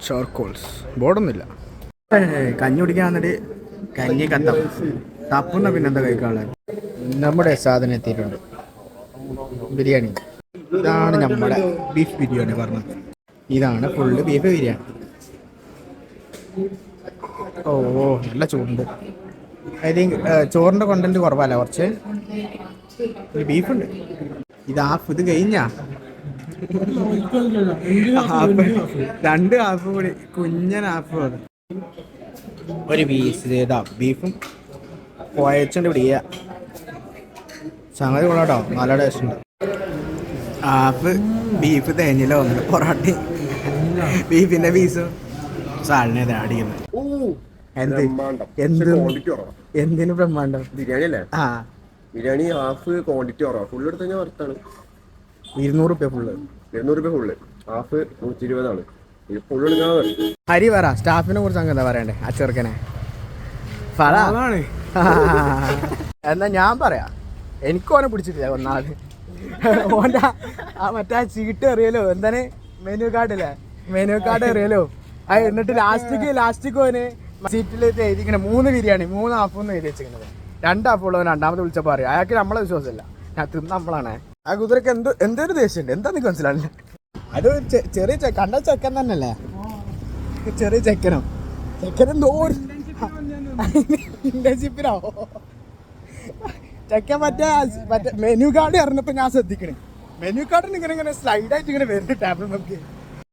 ചാർക്കോൾസ് ബോർഡൊന്നുമില്ല. കഞ്ഞി കുടിക്കാൻ വന്നിട്ട് കഞ്ഞി കത്തം തപ്പുന്ന പിന്നെന്താ കഴിക്കാനുള്ളത്. നമ്മുടെ സാധനം എത്തിയിട്ടുണ്ട്, ബിരിയാണി. ഇതാണ് നമ്മുടെ ബീഫ് ബിരിയാണി പറഞ്ഞത്. ഇതാണ് ഫുള്ള് ബീഫ് ബിരിയാണി. ഓ നല്ല ചൂടുണ്ട്. ഐ തിങ്ക് ചോറിൻ്റെ കണ്ടന്റ് കുറവല്ല, കുറച്ച് ബീഫുണ്ട്. ഇത് ഹാഫ്, ഇത് കഴിഞ്ഞാ ഹാഫ്, 2 ഹാഫ് കൂടി, കുഞ്ഞൻ ഹാഫ്. ഒരു പീസ് ഇതാ ബീഫും കുഴച്ചുകൊണ്ട് പിടിക്കുക. സംഗതി കൊള്ളാട്ടോ, നല്ല ടേസ്റ്റ് ഉണ്ട്. ഹാഫ് ബീഫ് തേഞ്ഞില്ല വന്നു, പൊറോട്ട ബീഫിന്റെ പീസും സാലിനെ അടിക്കുന്നത്. എന്തിനു ബ്രഹ്മാണ്ടം? ബിരിയാണി അല്ലേ? ആ ബിരിയാണി ഹാഫ് ക്വാണ്ടിറ്റി കുറവാ. ഫുള്ള് എടുത്ത് കഴിഞ്ഞാൽ വർത്താണ് 200 രൂപ ഫുള്ള്. 200 രൂപ ഫുള്ള്. ഹാഫ് 120 ഇത് ഫുള്ള് എടുക്കാൻ. ഹരി പറ, സ്റ്റാഫിനെ കുറിച്ച് അങ്ങ് എന്താ പറയണ്ടേ? ആ ചെറുക്കനെ എന്നാ ഞാൻ പറയാം. എനിക്കും ഓനെ പിടിച്ചിട്ടില്ല ഒന്നാമത്. ഓൻ്റെ മറ്റേ ചീട്ട് അറിയാലോ, എന്താണ് മെനു കാർഡില്ലേ, മെനു കാർഡ് അറിയാലോ. അത് എന്നിട്ട് ലാസ്റ്റിക്ക് ഓന് സീറ്റിൽ എഴുതിക്കണേ 3 ബിരിയാണി 3 ഹാഫൊന്നും എഴുതി വെച്ചിരിക്കുന്നത്. 2 ഹാഫുള്ളവൻ രണ്ടാമത് വിളിച്ചപ്പോൾ പറയും അയാൾക്ക് നമ്മളെ വിശ്വാസമില്ല. ഞാൻ തിന്ന് നമ്മളാണ്. ആ കുതിരക്ക് എന്തൊരു ദേഷ്യമുണ്ട്, എന്താ നിനക്ക് മനസ്സിലാവില്ല. അത് ചെറിയ കണ്ട ചെക്കൻ തന്നെയല്ലേ, ചെറിയ ചെക്കനോ ചെക്കനെന്തോ ഇന്റേൺഷിപ്പിനോ ചെക്കൻ മറ്റേ മെനു കാർഡ് അറിഞ്ഞപ്പോൾ ഞാൻ ശ്രദ്ധിക്കണേ. മെനു കാർഡിന് ഇങ്ങനെ സ്ലൈഡായിട്ട് ഇങ്ങനെ വരുന്ന ടാബിൾ നോക്കി